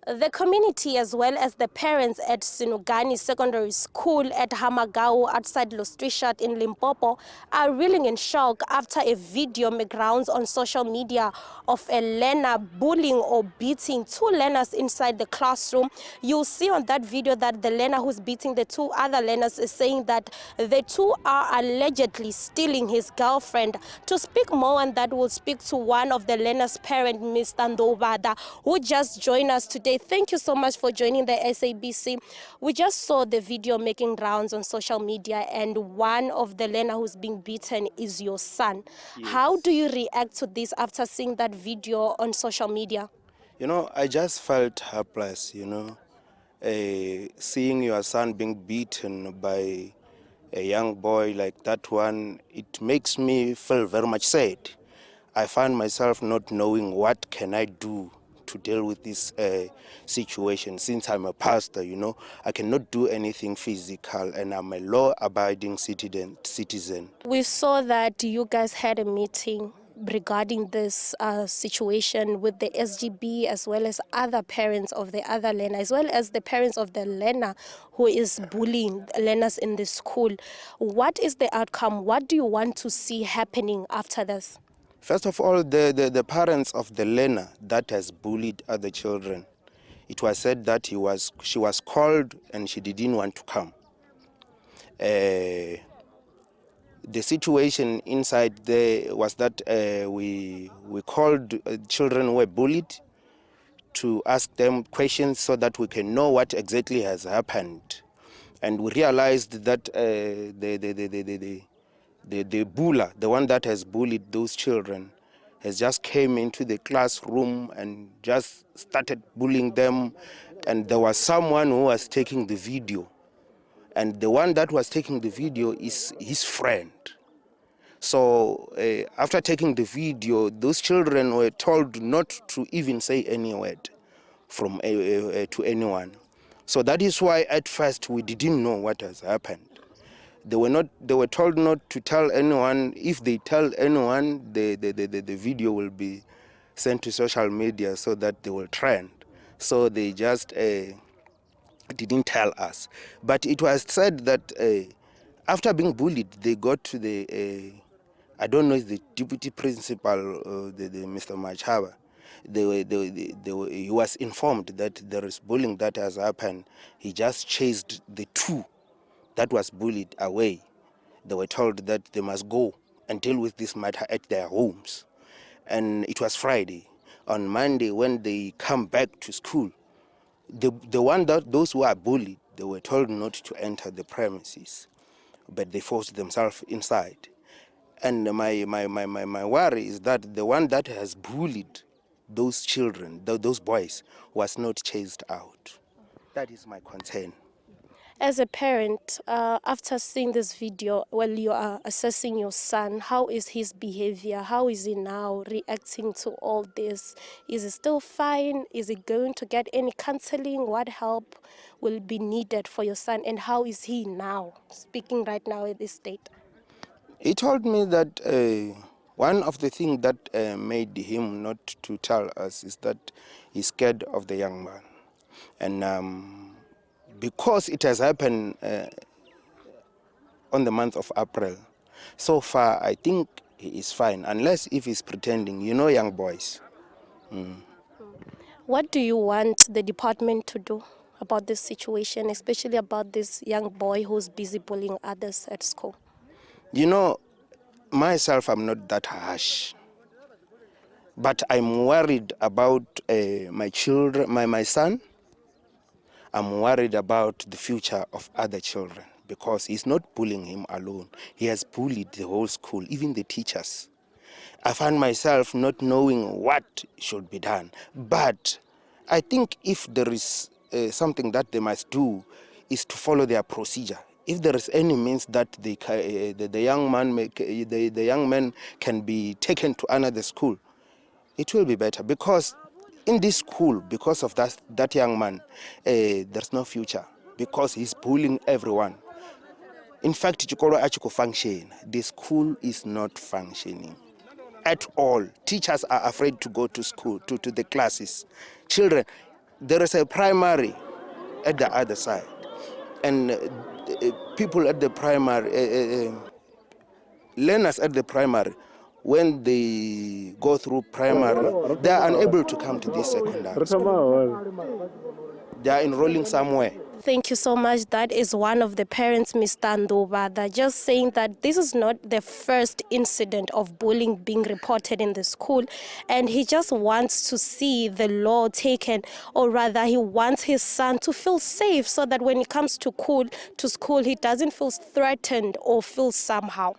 The community as well as the parents at Sinugani Secondary School at Hamagao outside Lostrishat in Limpopo are reeling in shock after a video made rounds on social media of a learner bullying or beating two learners inside the classroom. You'll see on that video that the learner who's beating the two other learners is saying that the two are allegedly stealing his girlfriend. To speak more on that, we'll speak to one of the learner's parents, Mr. Ndobada, who just joined us today. Thank you so much for joining the SABC. We just saw the video making rounds on social media, and one of the learner who's being beaten is your son. Yes. How do you react to this after seeing that video on social media? You know, I just felt helpless, seeing your son being beaten by a young boy like that one. It makes me feel very much sad. I find myself not knowing what can I do to deal with this situation. Since I'm a pastor, I cannot do anything physical, and I'm a law-abiding citizen. We saw that you guys had a meeting regarding this situation with the SGB as well as other parents of the other learner, as well as the parents of the learner who is bullying learners in the school. What is the outcome? What do you want to see happening after this? First of all, the parents of the learner that has bullied other children, it was said that she was called and she didn't want to come. The situation inside there was that we called children who were bullied to ask them questions so that we can know what exactly has happened. And we realized that the buller, the one that has bullied those children, has just came into the classroom and just started bullying them. And there was someone who was taking the video. And the one that was taking the video is his friend. So after taking the video, those children were told not to even say any word from to anyone. So that is why at first we didn't know what has happened. They were told not to tell anyone. If they tell anyone, the video will be sent to social media so that they will trend. So they just didn't tell us. But it was said that after being bullied, they got to the, I don't know, it's the deputy principal, the Mr. Machaba. He was informed that there is bullying that has happened. He just chased the two that was bullied away. They were told that they must go and deal with this matter at their homes. And it was Friday. On Monday, when they come back to school, those who are bullied, they were told not to enter the premises, but they forced themselves inside. And my worry is that the one that has bullied those children, those boys, was not chased out. That is my concern. As a parent, after seeing this video, while you are assessing your son, how is his behavior? How is he now reacting to all this? Is he still fine? Is he going to get any counseling? What help will be needed for your son? And how is he now, speaking right now at this state? He told me that one of the things that made him not to tell us is that he's scared of the young man. And because it has happened on the month of April, so far I think he is fine, unless if he's pretending, young boys. What do you want the department to do about this situation, especially about this young boy who's busy bullying others at school? Myself, I'm not that harsh, but I'm worried about my children, my son. I'm worried about the future of other children because he's not bullying him alone. He has bullied the whole school, even the teachers. I find myself not knowing what should be done. But I think if there is something that they must do is to follow their procedure. If there is any means that the young man can be taken to another school, it will be better, because in this school, because of that young man, there's no future, because he's bullying everyone. In fact, the school is not functioning at all. Teachers are afraid to go to school, to the classes. Children, there is a primary at the other side. And people at the primary, learners at the primary, when they go through primary, they are unable to come to this secondary school. They are enrolling somewhere. Thank you so much. That is one of the parents, Mr. Nduba. They're just saying that this is not the first incident of bullying being reported in the school, and he just wants to see the law taken, or rather he wants his son to feel safe so that when he comes to school, he doesn't feel threatened or feel somehow.